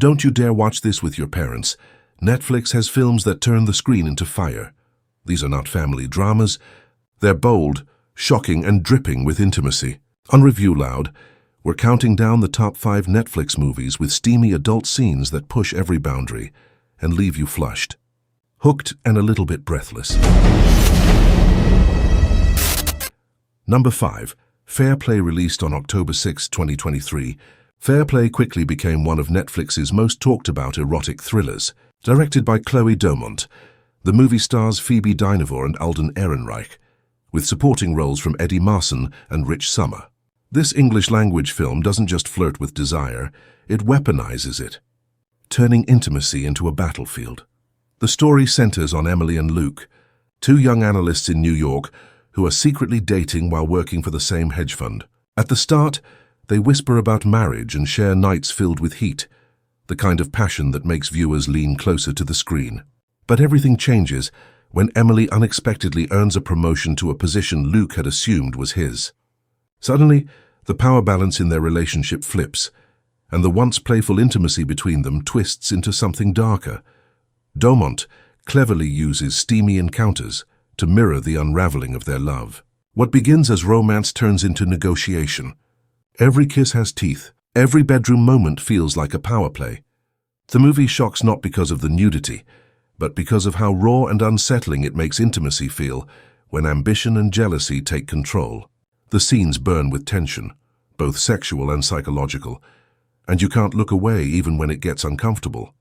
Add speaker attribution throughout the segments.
Speaker 1: Don't you dare watch this with your parents. Netflix has films that turn the screen into fire. These are not family dramas. They're bold, shocking, and dripping with intimacy. On Review Loud, we're counting down the top 5 Netflix movies with steamy adult scenes that push every boundary and leave you flushed, hooked, and a little bit breathless. Number 5. Fair Play. Released on October 6, 2023, Fair Play quickly became one of Netflix's most talked about erotic thrillers. Directed by Chloe Domont, the movie stars Phoebe Dynevor and Alden Ehrenreich, with supporting roles from Eddie Marsan and Rich Sommer. This English-language film doesn't just flirt with desire, it weaponizes it, turning intimacy into a battlefield. The story centers on Emily and Luke, 2 young analysts in New York who are secretly dating while working for the same hedge fund. At the start, they whisper about marriage and share nights filled with heat, the kind of passion that makes viewers lean closer to the screen. But everything changes when Emily unexpectedly earns a promotion to a position Luke had assumed was his. Suddenly, the power balance in their relationship flips, and the once playful intimacy between them twists into something darker. Domont cleverly uses steamy encounters to mirror the unraveling of their love. What begins as romance turns into negotiation. Every kiss has teeth. Every bedroom moment feels like a power play. The movie shocks not because of the nudity, but because of how raw and unsettling it makes intimacy feel when ambition and jealousy take control. The scenes burn with tension, both sexual and psychological, and you can't look away even when it gets uncomfortable.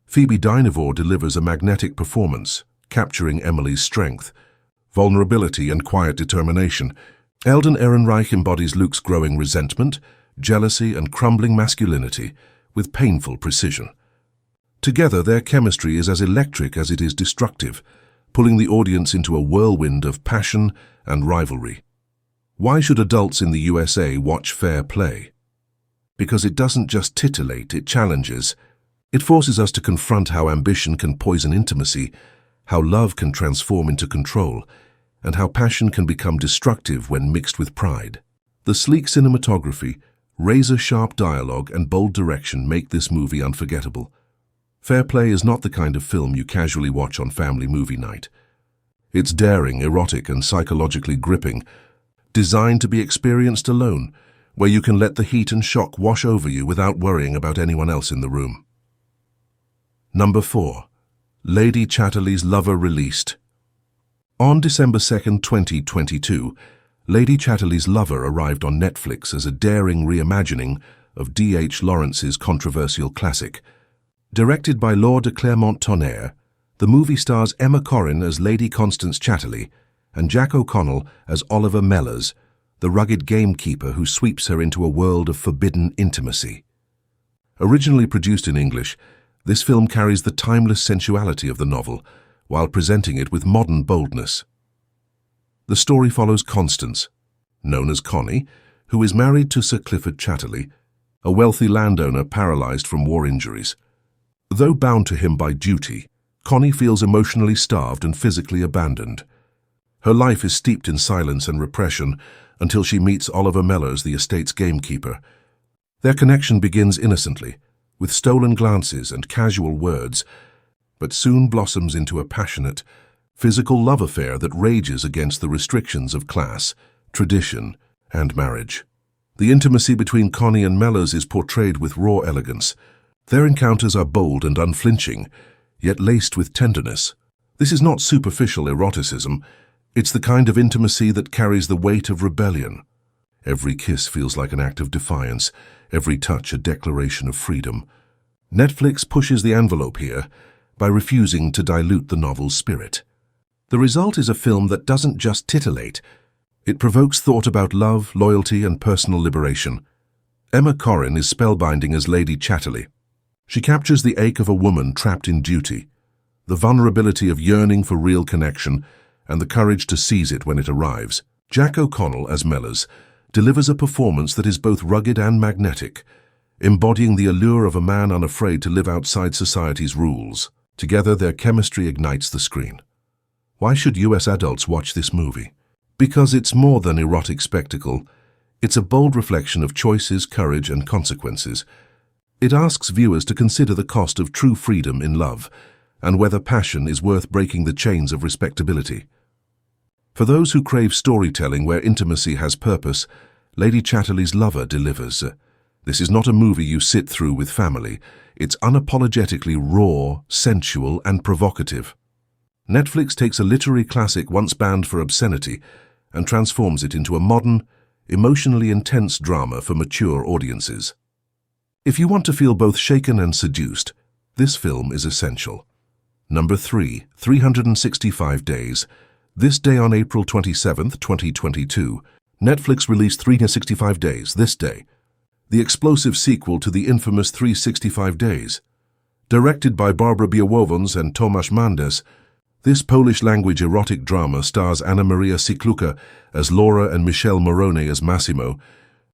Speaker 1: Phoebe Dynevor delivers a magnetic performance, capturing Emily's strength, vulnerability, and quiet determination. Alden Ehrenreich embodies Luke's growing resentment, jealousy, and crumbling masculinity with painful precision. Together, their chemistry is as electric as it is destructive, pulling the audience into a whirlwind of passion and rivalry. Why should adults in the USA watch Fair Play? Because it doesn't just titillate, it challenges. It forces us to confront how ambition can poison intimacy, how love can transform into control, and how passion can become destructive when mixed with pride. The sleek cinematography, razor-sharp dialogue, and bold direction make this movie unforgettable. Fair Play is not the kind of film you casually watch on family movie night. It's daring, erotic, and psychologically gripping, designed to be experienced alone, where you can let the heat and shock wash over you without worrying about anyone else in the room. Number 4. Lady Chatterley's Lover. Released on December 2, 2022, Lady Chatterley's Lover arrived on Netflix as a daring reimagining of D.H. Lawrence's controversial classic. Directed by Laure de Clermont-Tonnerre, the movie stars Emma Corrin as Lady Constance Chatterley and Jack O'Connell as Oliver Mellors, the rugged gamekeeper who sweeps her into a world of forbidden intimacy. Originally produced in English, this film carries the timeless sensuality of the novel while presenting it with modern boldness. The story follows Constance, known as Connie, who is married to Sir Clifford Chatterley, a wealthy landowner paralyzed from war injuries. Though bound to him by duty, Connie feels emotionally starved and physically abandoned. Her life is steeped in silence and repression until she meets Oliver Mellors, the estate's gamekeeper. Their connection begins innocently, with stolen glances and casual words, but soon blossoms into a passionate, physical love affair that rages against the restrictions of class, tradition, and marriage. The intimacy between Connie and Mellors is portrayed with raw elegance. Their encounters are bold and unflinching, yet laced with tenderness. This is not superficial eroticism. It's the kind of intimacy that carries the weight of rebellion. Every kiss feels like an act of defiance, every touch a declaration of freedom. Netflix pushes the envelope here by refusing to dilute the novel's spirit. The result is a film that doesn't just titillate. It provokes thought about love, loyalty, and personal liberation. Emma Corrin is spellbinding as Lady Chatterley. She captures the ache of a woman trapped in duty, the vulnerability of yearning for real connection, and the courage to seize it when it arrives. Jack O'Connell, as Mellors, delivers a performance that is both rugged and magnetic, embodying the allure of a man unafraid to live outside society's rules. Together, their chemistry ignites the screen. Why should US adults watch this movie? Because it's more than erotic spectacle. It's a bold reflection of choices, courage, and consequences. It asks viewers to consider the cost of true freedom in love and whether passion is worth breaking the chains of respectability. For those who crave storytelling where intimacy has purpose, Lady Chatterley's Lover delivers. This is not a movie you sit through with family. It's unapologetically raw, sensual, and provocative. Netflix takes a literary classic once banned for obscenity and transforms it into a modern, emotionally intense drama for mature audiences. If you want to feel both shaken and seduced, this film is essential. Number 3, 365 Days. This day on April 27, 2022, Netflix released 365 Days, This Day, the explosive sequel to the infamous 365 Days. Directed by Barbara Białowąs and Tomasz Mendes, this Polish-language erotic drama stars Anna Maria Sikluka as Laura and Michelle Morone as Massimo,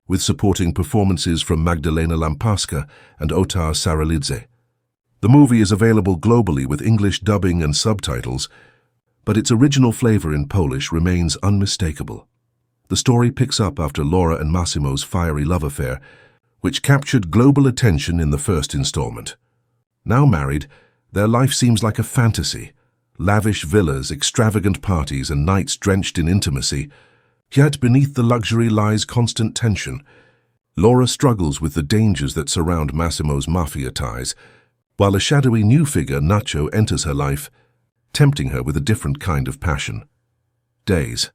Speaker 1: with supporting performances from Magdalena Lampaszka and Otar Saralidze. The movie is available globally with English dubbing and subtitles, but its original flavor in Polish remains unmistakable. The story picks up after Laura and Massimo's fiery love affair, which captured global attention in the first installment. Now married, their life seems like a fantasy. Lavish villas, extravagant parties, and nights drenched in intimacy. Yet beneath the luxury lies constant tension. Laura struggles with the dangers that surround Massimo's mafia ties, while a shadowy new figure, Nacho, enters her life, tempting her with a different kind of passion. Days.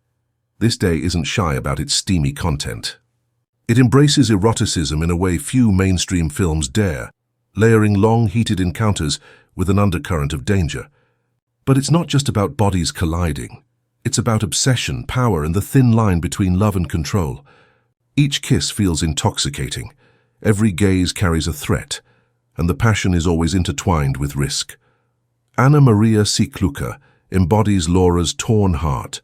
Speaker 1: This day isn't shy about its steamy content. It embraces eroticism in a way few mainstream films dare, layering long, heated encounters with an undercurrent of danger. But it's not just about bodies colliding. It's about obsession, power, and the thin line between love and control. Each kiss feels intoxicating. Every gaze carries a threat, and the passion is always intertwined with risk. Anna Maria Sikluka embodies Laura's torn heart,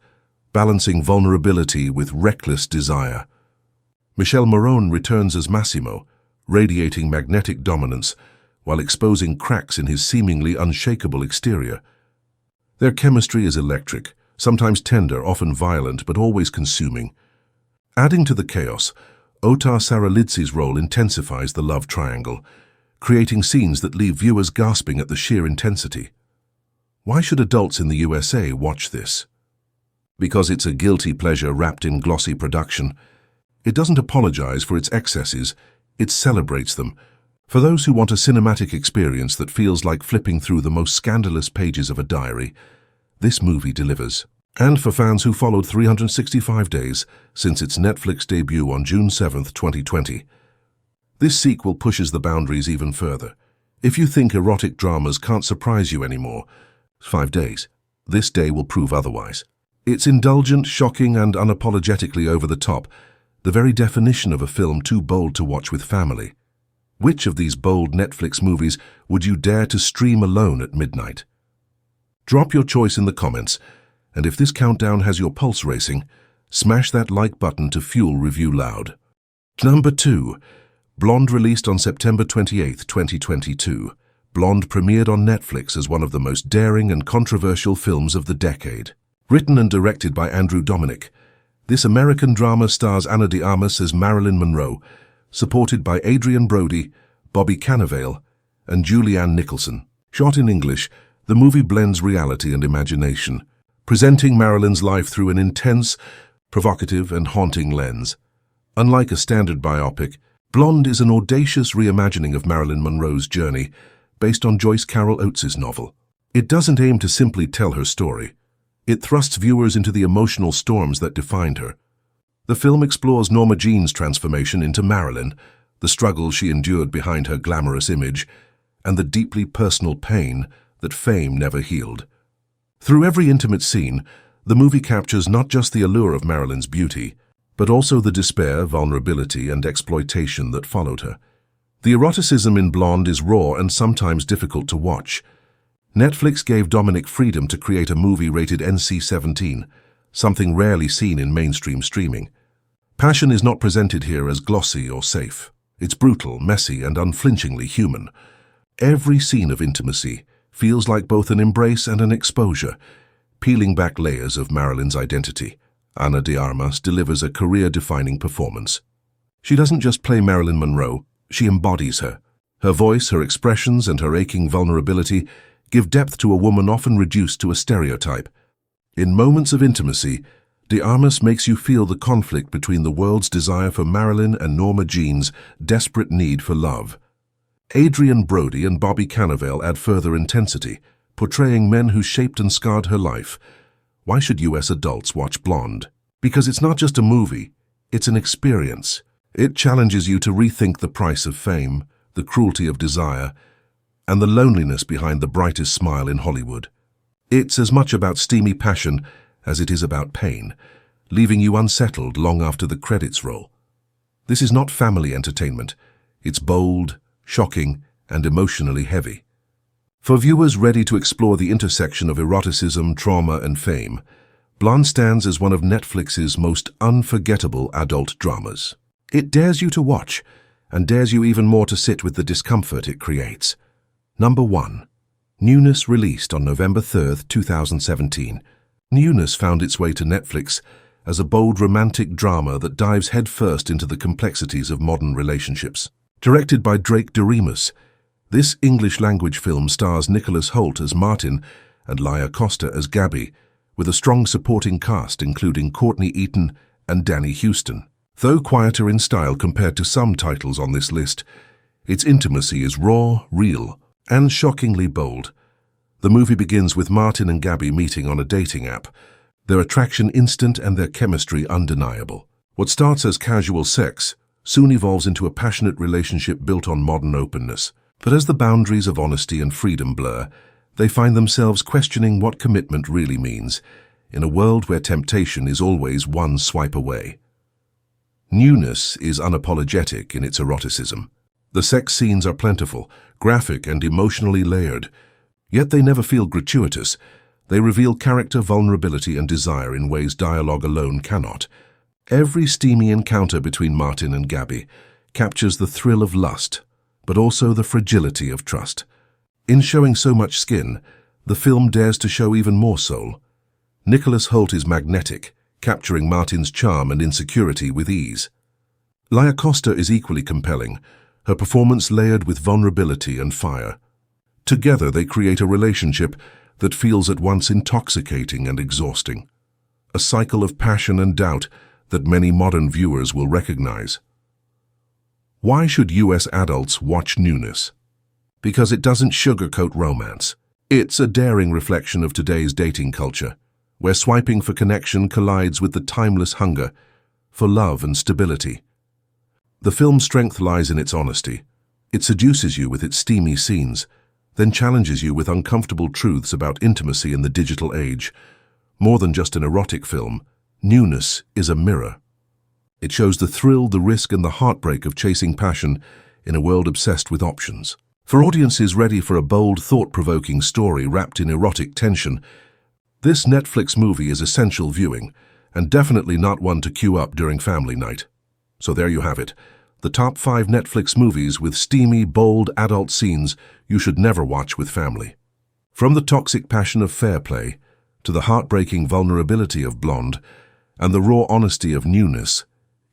Speaker 1: balancing vulnerability with reckless desire. Michelle Morone returns as Massimo, radiating magnetic dominance while exposing cracks in his seemingly unshakable exterior. Their chemistry is electric, sometimes tender, often violent, but always consuming. Adding to the chaos, Otar Saralidze's role intensifies the love triangle, creating scenes that leave viewers gasping at the sheer intensity. Why should adults in the USA watch this? Because it's a guilty pleasure wrapped in glossy production. It doesn't apologize for its excesses, it celebrates them. For those who want a cinematic experience that feels like flipping through the most scandalous pages of a diary, this movie delivers. And for fans who followed 365 Days since its Netflix debut on June 7, 2020, this sequel pushes the boundaries even further. If you think erotic dramas can't surprise you anymore, 5 Days, This Day will prove otherwise. It's indulgent, shocking, and unapologetically over the top, the very definition of a film too bold to watch with family. Which of these bold Netflix movies would you dare to stream alone at midnight? Drop your choice in the comments, and if this countdown has your pulse racing, smash that like button to fuel Review Loud. Number 2. Blonde released on September 28, 2022. Blonde premiered on Netflix as one of the most daring and controversial films of the decade. Written and directed by Andrew Dominik, this American drama stars Ana de Armas as Marilyn Monroe, supported by Adrian Brody, Bobby Cannavale, and Julianne Nicholson. Shot in English, the movie blends reality and imagination, presenting Marilyn's life through an intense, provocative, and haunting lens. Unlike a standard biopic, Blonde is an audacious reimagining of Marilyn Monroe's journey, based on Joyce Carol Oates' novel. It doesn't aim to simply tell her story. It thrusts viewers into the emotional storms that defined her. The film explores Norma Jean's transformation into Marilyn, the struggles she endured behind her glamorous image, and the deeply personal pain that fame never healed. Through every intimate scene, the movie captures not just the allure of Marilyn's beauty, but also the despair, vulnerability, and exploitation that followed her. The eroticism in Blonde is raw and sometimes difficult to watch. Netflix gave Dominik freedom to create a movie rated NC-17, something rarely seen in mainstream streaming. Passion is not presented here as glossy or safe. It's brutal, messy, and unflinchingly human. Every scene of intimacy feels like both an embrace and an exposure, peeling back layers of Marilyn's identity. Ana de Armas delivers a career-defining performance. She doesn't just play Marilyn Monroe, she embodies her. Her voice, her expressions, and her aching vulnerability give depth to a woman often reduced to a stereotype. In moments of intimacy, De Armas makes you feel the conflict between the world's desire for Marilyn and Norma Jean's desperate need for love. Adrian Brody and Bobby Cannavale add further intensity, portraying men who shaped and scarred her life. Why should US adults watch Blonde? Because it's not just a movie, it's an experience. It challenges you to rethink the price of fame, the cruelty of desire, and the loneliness behind the brightest smile in Hollywood. It's as much about steamy passion as it is about pain, leaving you unsettled long after the credits roll. This is not family entertainment. It's bold, shocking, and emotionally heavy. For viewers ready to explore the intersection of eroticism, trauma, and fame, Blonde stands as one of Netflix's most unforgettable adult dramas. It dares you to watch, and dares you even more to sit with the discomfort it creates. Number 1. Newness, released on November 3, 2017. Newness found its way to Netflix as a bold romantic drama that dives headfirst into the complexities of modern relationships. Directed by Drake Doremus, this English-language film stars Nicholas Hoult as Martin and Laia Costa as Gabby, with a strong supporting cast including Courtney Eaton and Danny Houston. Though quieter in style compared to some titles on this list, its intimacy is raw, real, and shockingly bold. The movie begins with Martin and Gabby meeting on a dating app, their attraction instant and their chemistry undeniable. What starts as casual sex soon evolves into a passionate relationship built on modern openness. But as the boundaries of honesty and freedom blur, they find themselves questioning what commitment really means, in a world where temptation is always one swipe away. Newness is unapologetic in its eroticism. The sex scenes are plentiful, graphic, and emotionally layered. Yet they never feel gratuitous. They reveal character, vulnerability, and desire in ways dialogue alone cannot. Every steamy encounter between Martin and Gabby captures the thrill of lust, but also the fragility of trust. In showing so much skin, the film dares to show even more soul. Nicholas Hoult is magnetic, capturing Martin's charm and insecurity with ease. Laia Costa is equally compelling, her performance layered with vulnerability and fire. Together they create a relationship that feels at once intoxicating and exhausting. A cycle of passion and doubt that many modern viewers will recognize. Why should US adults watch Newness? Because it doesn't sugarcoat romance. It's a daring reflection of today's dating culture, where swiping for connection collides with the timeless hunger for love and stability. The film's strength lies in its honesty. It seduces you with its steamy scenes, then challenges you with uncomfortable truths about intimacy in the digital age. More than just an erotic film, Newness is a mirror. It shows the thrill, the risk, and the heartbreak of chasing passion in a world obsessed with options. For audiences ready for a bold, thought-provoking story wrapped in erotic tension, this Netflix movie is essential viewing, and definitely not one to queue up during family night. So there you have it, the top 5 Netflix movies with steamy, bold adult scenes you should never watch with family. From the toxic passion of Fair Play, to the heartbreaking vulnerability of Blonde, and the raw honesty of Newness,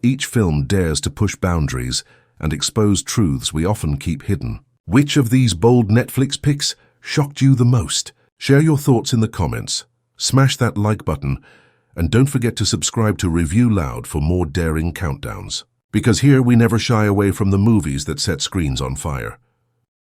Speaker 1: each film dares to push boundaries and expose truths we often keep hidden. Which of these bold Netflix picks shocked you the most? Share your thoughts in the comments, smash that like button, and don't forget to subscribe to Review Loud for more daring countdowns. Because here we never shy away from the movies that set screens on fire.